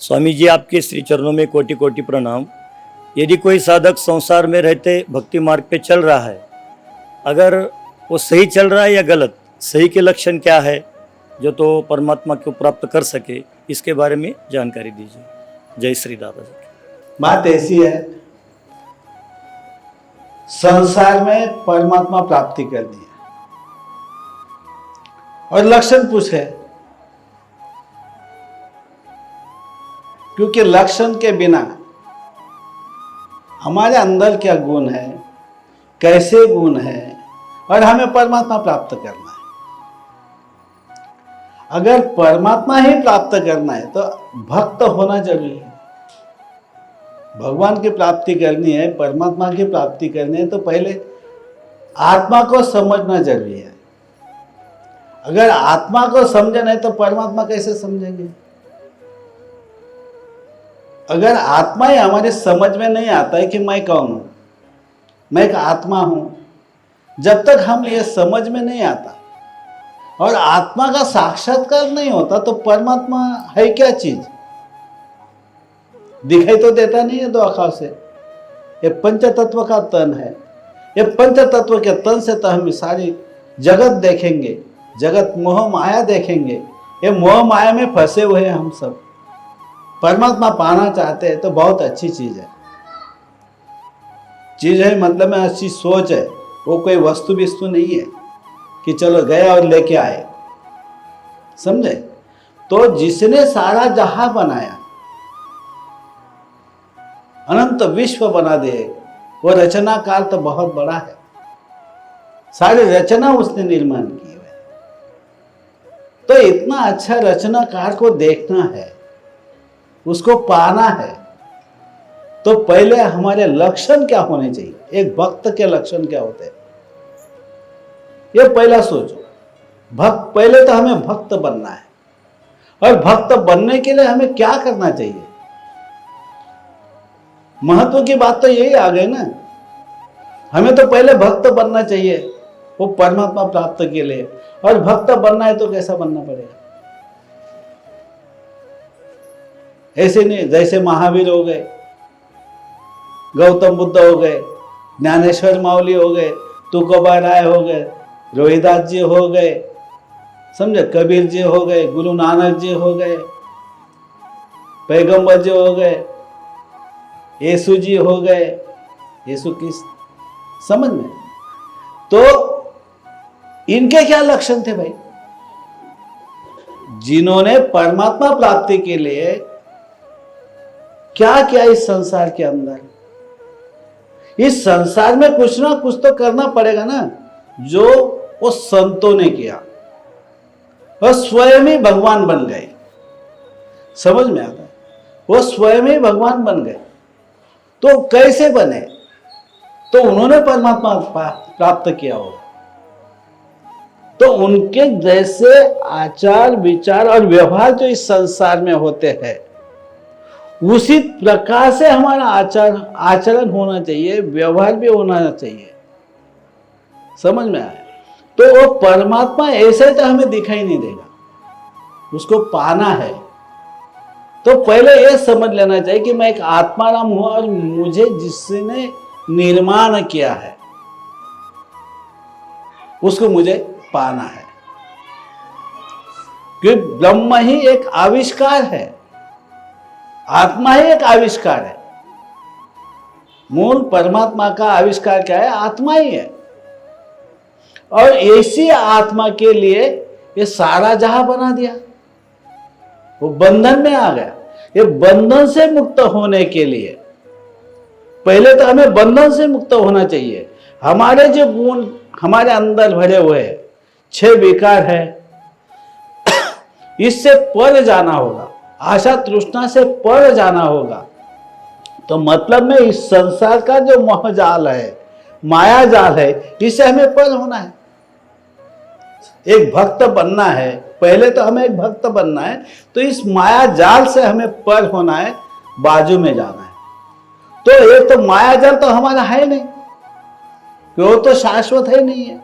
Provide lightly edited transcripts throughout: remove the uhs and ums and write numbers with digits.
स्वामी जी, आपके श्री चरणों में कोटि कोटि प्रणाम। यदि कोई साधक संसार में रहते भक्ति मार्ग पे चल रहा है, अगर वो सही चल रहा है या गलत, सही के लक्षण क्या है जो तो परमात्मा को प्राप्त कर सके, इसके बारे में जानकारी दीजिए। जय श्री दादा जी। बात ऐसी है, संसार में परमात्मा प्राप्ति करनी है और लक्षण पूछे, क्योंकि लक्षण के बिना हमारे अंदर क्या गुण है, कैसे गुण है और हमें परमात्मा प्राप्त करना है। अगर परमात्मा ही प्राप्त करना है तो भक्त होना जरूरी है। भगवान की प्राप्ति करनी है, परमात्मा की प्राप्ति करनी है तो पहले आत्मा को समझना जरूरी है। अगर आत्मा को समझे नहीं तो परमात्मा कैसे समझेंगे? अगर आत्मा ही हमारे समझ में नहीं आता है कि मैं कौन हूं, मैं एक आत्मा हूं, जब तक हम ये समझ में नहीं आता और आत्मा का साक्षात्कार नहीं होता तो परमात्मा है क्या चीज? दिखाई तो देता नहीं है दो आंखों से। ये पंच तत्व का तन है। ये पंच तत्व के तन से तो हम सारी जगत देखेंगे, जगत मोह माया देखेंगे। ये मोह माया में फंसे हुए हैं हम सब। परमात्मा पाना चाहते हैं तो बहुत अच्छी चीज है। चीज है मतलब में अच्छी सोच है, वो कोई वस्तु विस्तु नहीं है कि चलो गए और लेके आए, समझे? तो जिसने सारा जहां बनाया, अनंत विश्व बना दे, वो रचनाकार तो बहुत बड़ा है। सारी रचना उसने निर्माण की है। तो इतना अच्छा रचनाकार को देखना है, उसको पाना है, तो पहले हमारे लक्षण क्या होने चाहिए? एक भक्त के लक्षण क्या होते हैं, ये पहला सोचो। भक्त, पहले तो हमें भक्त बनना है और भक्त बनने के लिए हमें क्या करना चाहिए? महत्व की बात तो यही आ गई ना। हमें तो पहले भक्त बनना चाहिए वो परमात्मा प्राप्त के लिए। और भक्त बनना है तो कैसा बनना पड़ेगा? ऐसे नहीं जैसे महावीर हो गए, गौतम बुद्ध हो गए, ज्ञानेश्वर माउली हो गए, तुकोबा राय हो गए, रोहिदास जी हो गए, समझे, कबीर जी हो गए, गुरु नानक जी हो गए, पैगंबर जी हो गए, यीशु जी हो गए। यीशु की समझ में तो इनके क्या लक्षण थे भाई? जिन्होंने परमात्मा प्राप्ति के लिए क्या किया इस संसार के अंदर? इस संसार में कुछ ना कुछ तो करना पड़ेगा ना, जो वो संतों ने किया। वह स्वयं ही भगवान बन गए। समझ में आता है? वो स्वयं ही भगवान बन गए। तो कैसे बने? तो उन्होंने परमात्मा प्राप्त किया होगा। तो उनके जैसे आचार विचार और व्यवहार जो इस संसार में होते हैं, उसी प्रकार से हमारा आचरण होना चाहिए, व्यवहार भी होना चाहिए। समझ में आया? तो वो परमात्मा ऐसे तो हमें दिखाई नहीं देगा, उसको पाना है तो पहले यह समझ लेना चाहिए कि मैं एक आत्माराम हूं और मुझे जिसने निर्माण किया है उसको मुझे पाना है। क्योंकि ब्रह्म ही एक आविष्कार है, आत्मा ही एक आविष्कार है। मूल परमात्मा का आविष्कार क्या है? आत्मा ही है। और ऐसी आत्मा के लिए ये सारा जहां बना दिया। वो बंधन में आ गया। ये बंधन से मुक्त होने के लिए पहले तो हमें बंधन से मुक्त होना चाहिए। हमारे जो गुण हमारे अंदर भरे हुए हैं, 6 विकार है, इससे पर जाना होगा, आशा तृष्णा से पर जाना होगा। तो मतलब में इस संसार का जो मोहजाल है, माया जाल है, इससे हमें पर होना है। एक भक्त बनना है, पहले तो हमें एक भक्त बनना है, तो इस माया जाल से हमें पर होना है, बाजू में जाना है। तो ये तो माया जाल तो हमारा है नहीं, वो तो शाश्वत है नहीं है।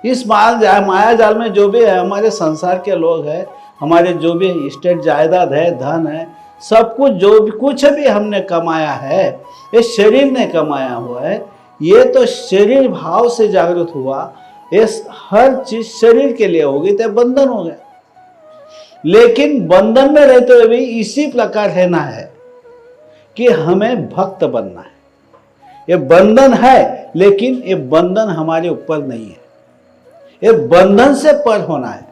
इस माया जाल में जो भी है, हमारे संसार के लोग हैं, हमारे जो भी स्टेट जायदाद है, धन है, सब कुछ जो भी कुछ भी हमने कमाया है ये शरीर ने कमाया हुआ है। ये तो शरीर भाव से जागृत हुआ, ये हर चीज शरीर के लिए होगी तो बंधन हो गया। लेकिन बंधन में रहते हुए भी इसी प्रकार रहना है कि हमें भक्त बनना है। ये बंधन है, लेकिन ये बंधन हमारे ऊपर नहीं है, ये बंधन से पर होना है।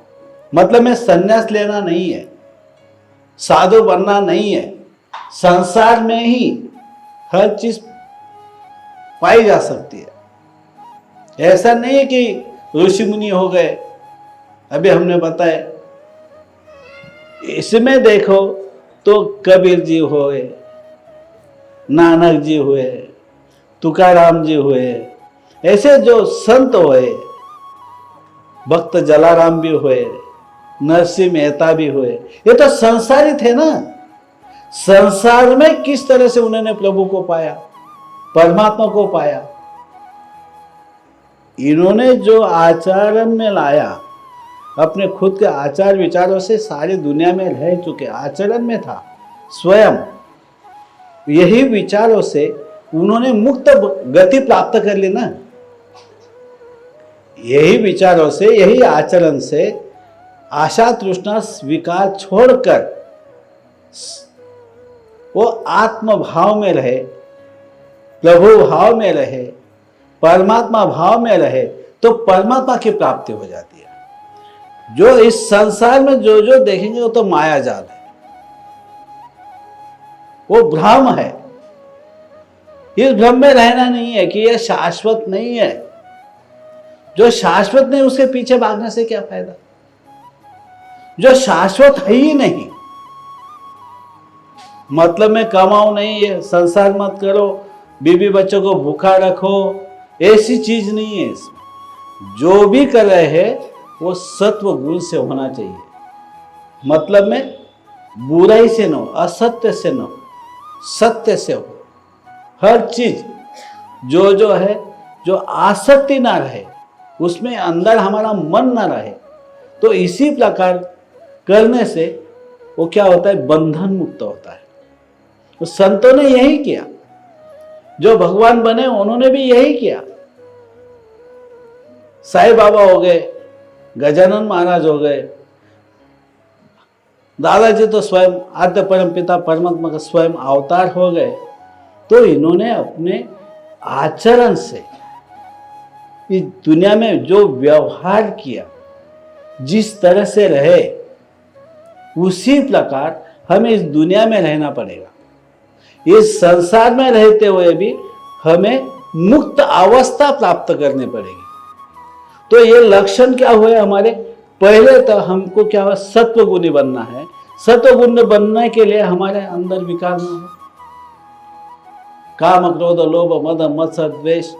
मतलब में संन्यास लेना नहीं है, साधु बनना नहीं है, संसार में ही हर चीज पाई जा सकती है। ऐसा नहीं है कि ऋषि मुनि हो गए, अभी हमने बताया। इसमें देखो तो कबीर जी हुए, नानक जी हुए, तुकाराम जी हुए, ऐसे जो संत हुए, भक्त जलाराम भी हुए, नरसिंह मेहता भी हुए, ये तो संसारी थे ना। संसार में किस तरह से उन्होंने प्रभु को पाया, परमात्मा को पाया। इन्होंने जो आचरण में लाया, अपने खुद के आचार विचारों से सारी दुनिया में रह चुके, आचरण में था स्वयं। यही विचारों से उन्होंने मुक्त गति प्राप्त कर ली ना। यही विचारों से, यही आचरण से आशा तृष्णा विकार छोड़कर वो आत्म भाव में रहे, प्रभु भाव में रहे, परमात्मा भाव में रहे, तो परमात्मा की प्राप्ति हो जाती है। जो इस संसार में जो जो देखेंगे वो तो माया जाल है, वो भ्रम है। इस भ्रम में रहना नहीं है कि यह शाश्वत नहीं है। जो शाश्वत नहीं उसके पीछे भागने से क्या फायदा, जो शाश्वत है ही नहीं। मतलब मैं कमाऊं नहीं, ये संसार मत करो, बीबी बच्चों को भूखा रखो, ऐसी चीज नहीं है इसमें। जो भी कर रहे हैं वो सत्व गुण से होना चाहिए। मतलब में बुराई से न हो, असत्य से न हो, सत्य से हो। हर चीज जो है, जो आसक्ति ना रहे, उसमें अंदर हमारा मन ना रहे, तो इसी प्रकार करने से वो क्या होता है, बंधन मुक्त होता है। तो संतों ने यही किया, जो भगवान बने उन्होंने भी यही किया। साईं बाबा हो गए, गजानन महाराज हो गए, दादाजी तो स्वयं आद्य परम पिता परमात्मा का स्वयं अवतार हो गए। तो इन्होंने अपने आचरण से इस दुनिया में जो व्यवहार किया, जिस तरह से रहे, उसी प्रकार हमें इस दुनिया में रहना पड़ेगा। इस संसार में रहते हुए भी हमें मुक्त अवस्था प्राप्त करनी पड़ेगी। तो ये लक्षण क्या हुए हमारे, पहले तो हमको क्या हुआ, सत्व गुणी बनना है। सत्व गुण बनने के लिए हमारे अंदर विकार न हो, काम क्रोध लोभ मद मत्सर द्वेष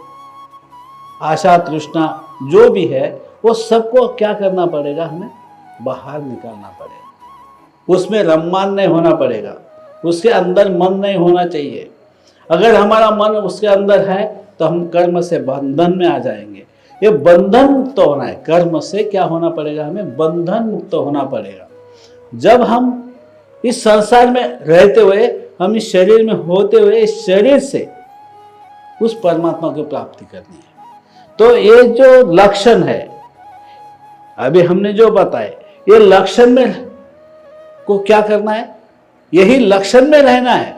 आशा तृष्णा जो भी है, वो सबको क्या करना पड़ेगा, हमें बाहर निकालना पड़ेगा। उसमें रममान नहीं होना पड़ेगा, उसके अंदर मन नहीं होना चाहिए। अगर हमारा मन उसके अंदर है तो हम कर्म से बंधन में आ जाएंगे। ये बंधन मुक्त होना है, कर्म से क्या होना पड़ेगा, हमें बंधन मुक्त होना पड़ेगा। जब हम इस संसार में रहते हुए, हम इस शरीर में होते हुए, इस शरीर से उस परमात्मा की प्राप्ति करनी है। तो ये जो लक्षण है अभी हमने जो बताए, ये लक्षण में को क्या करना है, यही लक्षण में रहना है।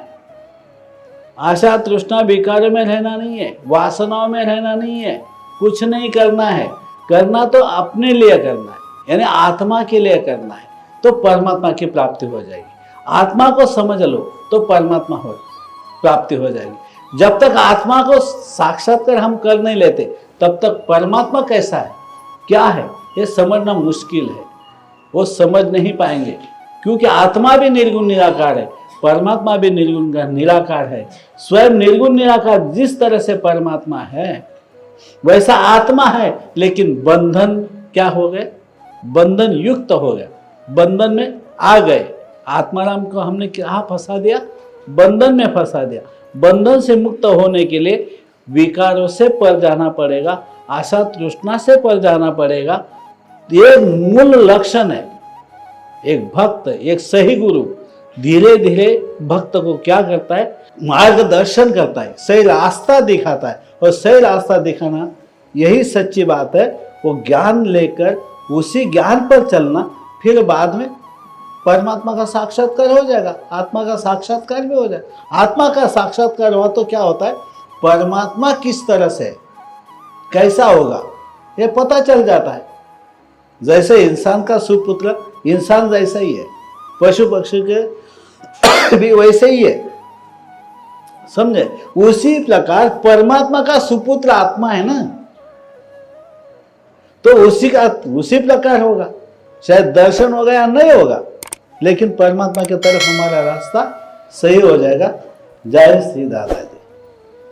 आशा तृष्णा विकारों में रहना नहीं है, वासनाओं में रहना नहीं है, कुछ नहीं करना है। करना तो अपने लिए करना है, यानी आत्मा के लिए करना है, तो परमात्मा की प्राप्ति हो जाएगी। आत्मा को समझ लो तो परमात्मा हो प्राप्ति हो जाएगी। जब तक आत्मा को साक्षात्कार हम कर नहीं लेते, तब तक परमात्मा कैसा है, क्या है, ये समझना मुश्किल है। वो समझ नहीं पाएंगे, क्योंकि आत्मा भी निर्गुण निराकार है, परमात्मा भी निर्गुण निराकार है। स्वयं निर्गुण निराकार जिस तरह से परमात्मा है, वैसा आत्मा है, लेकिन बंधन क्या हो गए, बंधन युक्त हो गया, बंधन में आ गए। आत्माराम को हमने क्या फंसा दिया, बंधन में फंसा दिया। बंधन से मुक्त होने के लिए विकारों से पर जाना पड़ेगा, आशा तृष्णा से पर जाना पड़ेगा। ये मूल लक्षण है एक भक्त, एक सही गुरु धीरे धीरे भक्त को क्या करता है, मार्गदर्शन करता है, सही रास्ता दिखाता है। और सही रास्ता दिखाना यही सच्ची बात है। वो ज्ञान लेकर उसी ज्ञान पर चलना, फिर बाद में परमात्मा का साक्षात्कार हो जाएगा, आत्मा का साक्षात्कार भी हो जाएगा। आत्मा का साक्षात्कार हुआ तो क्या होता है, परमात्मा किस तरह से कैसा होगा ये पता चल जाता है। जैसे इंसान का सुपुत्र इंसान जैसा ही है, पशु पक्षी के भी वैसे ही है, समझे। उसी प्रकार परमात्मा का सुपुत्र आत्मा है ना, तो उसी प्रकार होगा। शायद दर्शन होगा या नहीं होगा, लेकिन परमात्मा की तरफ हमारा रास्ता सही हो जाएगा। जय श्री दादा जी।